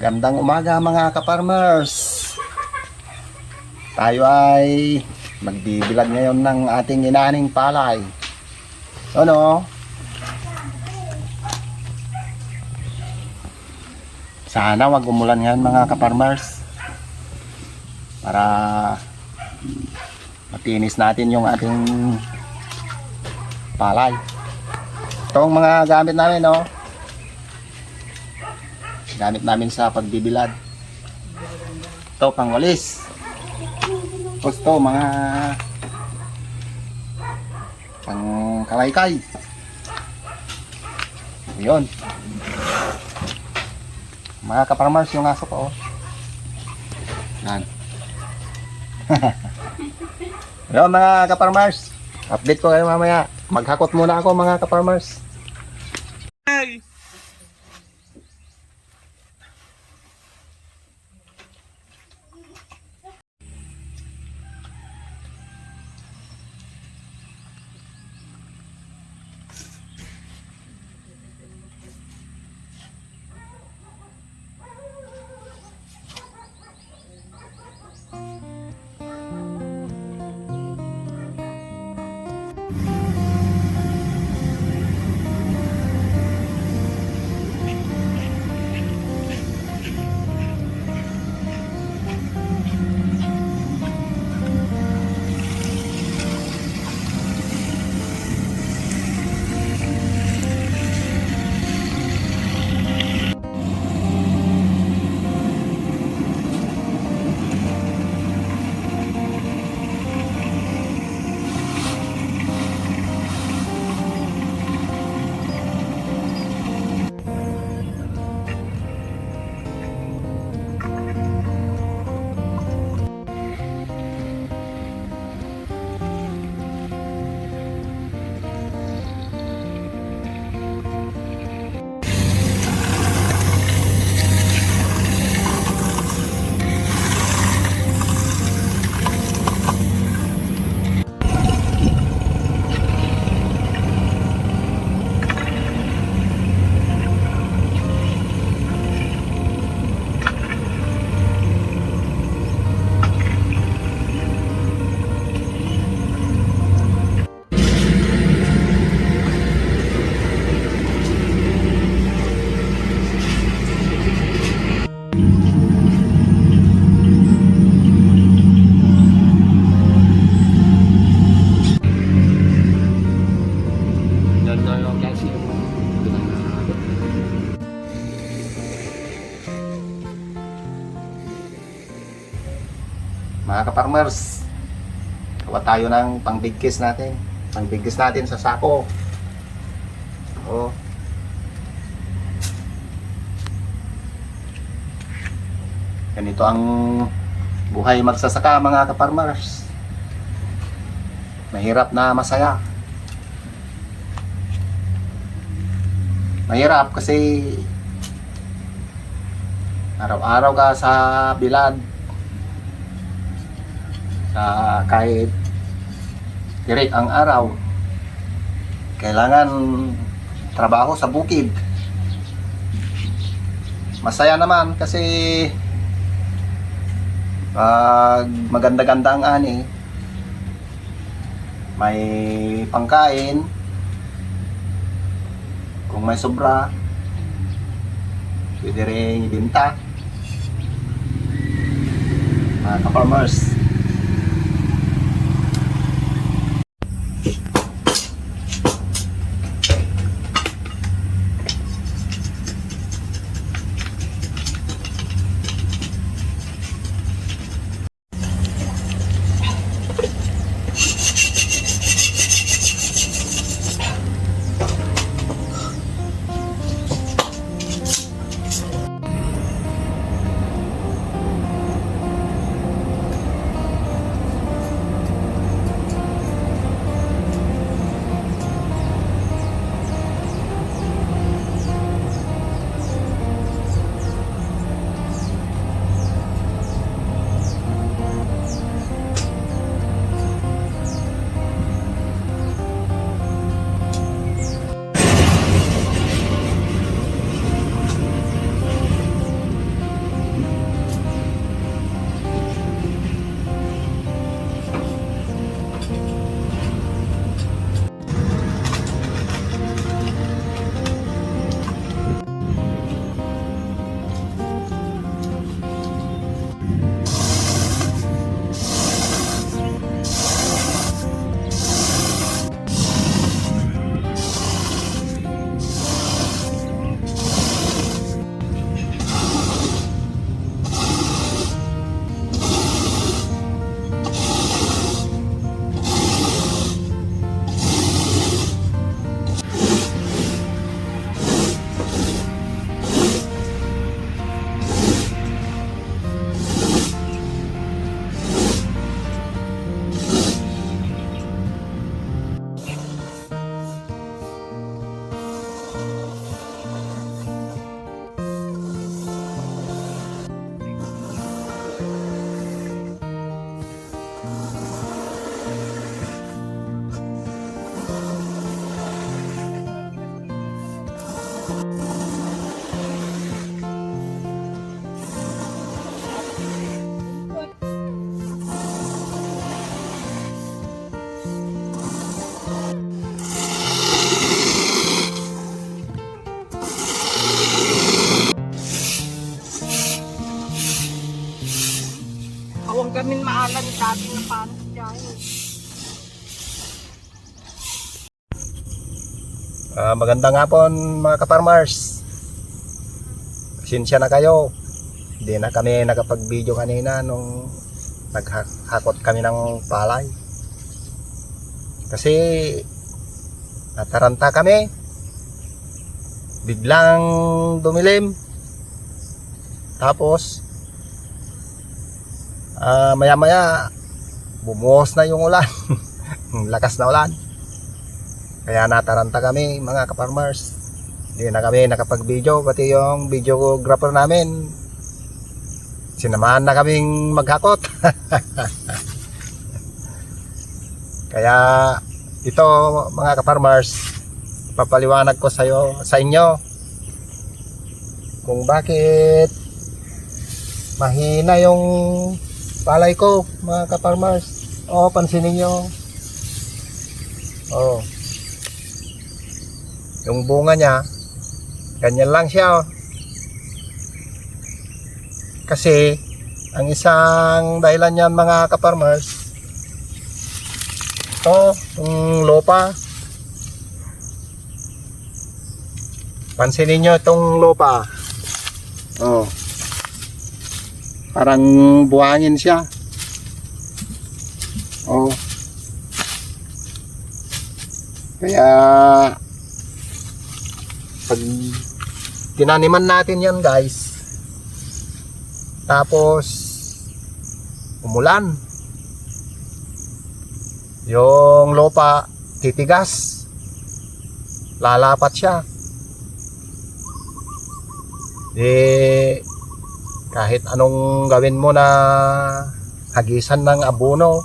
Gandang umaga mga ka-farmers. Tayo ay magbibilag ngayon ng ating inaning palay. Ano? Sana wag umulan ngayon mga ka-farmers. Para matinis natin yung ating palay. Itong mga gamit namin, no? Gamit namin sa pagbibilad. Ito, pangwalis. Tapos ito, mga pangkalaykay. Yun. Mga kaparmers, yung aso ko, oh. Yan. Yun, mga kaparmers. Update ko kayo mamaya. Maghakot muna ako, mga kaparmers. Mga ka-farmers, gawa tayo ng pangbigkis natin. Pangbigkis natin sa sako. Oh. Ganito ang buhay magsasaka mga ka-farmers. Mahirap na masaya. Mahirap kasi araw-araw ka sa bilad. Kahit tirik ang araw, kailangan trabaho sa bukid. Masaya naman kasi pag maganda-ganda ang ani, may pangkain. Kung may sobra, pwede rin ibenta. Mga ka-farmers, Huwag kami maalan dati ng paano dyan. Magandang hapon mga ka-farmers. Pasensya na kayo. Hindi na kami nakapag-video kanina nung naghakot kami ng palay. Kasi nataranta kami. Biglang dumilim. Tapos maya-maya bumuhos na yung ulan. Lakas na ulan. Kaya nataranta kami mga ka-farmers. Hindi na kami nakapag-video. Pati yung videographer namin, sinamahan na kaming maghakot. Kaya ito mga ka-farmers, papaliwanag ko sa inyo kung bakit mahina yung palay ko mga ka-farmers. Pansinin nyo. Yung bunga niya, ganyan lang siya. Kasi ang isang dahilan niyan mga ka-farmers, yung lupa. Pansinin nyo itong lupa. Parang buhangin siya. Kaya pag tinaniman natin yan guys, tapos umulan, yung lupa titigas, lalapat siya. Kahit anong gawin mo na hagisan ng abono,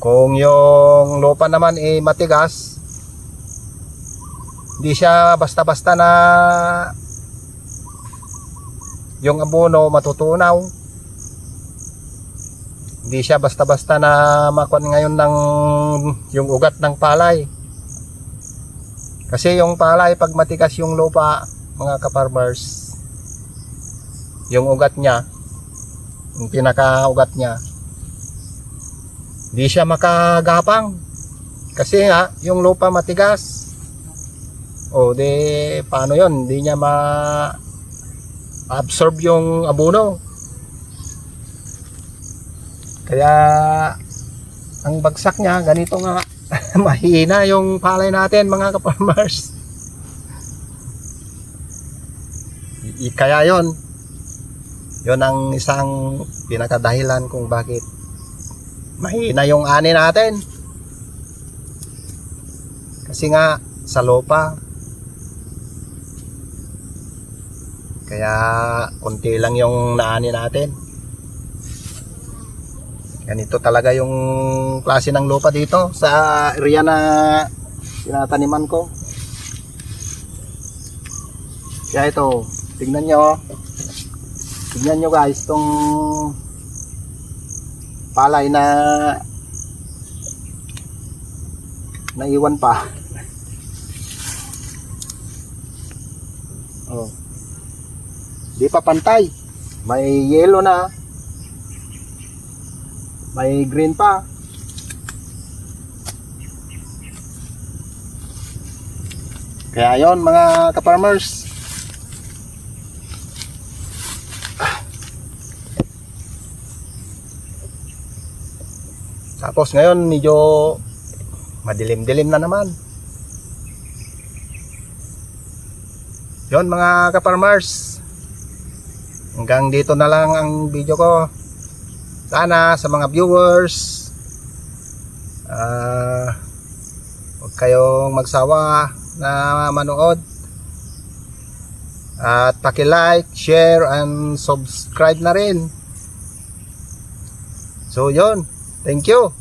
kung yung lupa naman matigas, hindi siya basta-basta na yung abono matutunaw. Hindi siya basta-basta na makuha ngayon ng yung ugat ng palay. Kasi yung palay, pag matigas yung lupa mga ka-farmers, yung ugat niya, yung pinaka-ugat niya, hindi siya makagapang. Kasi nga yung lupa matigas. Paano yun? Hindi niya ma-absorb yung abono. Kaya ang bagsak niya, ganito nga. Mahina yung palay natin mga ka-farmers. Kaya yun ang isang pinakadahilan kung bakit mahina yung ani natin. Kasi nga sa lupa. Kaya konti lang yung naani natin. Ganito talaga yung klase ng lupa dito sa area na tinataniman ko. Kaya ito, tignan nyo. Tignan nyo guys, itong palay na naiwan pa. Di pa pantay. May yellow na. May green pa. Kaya yon mga ka-farmers. Tapos ngayon medyo madilim-dilim na naman. Yon mga ka-farmers. Hanggang dito na lang ang video ko. Sana sa mga viewers, huwag kayong magsawa na manood. At paki-like, share, and subscribe na rin. So yun. Thank you.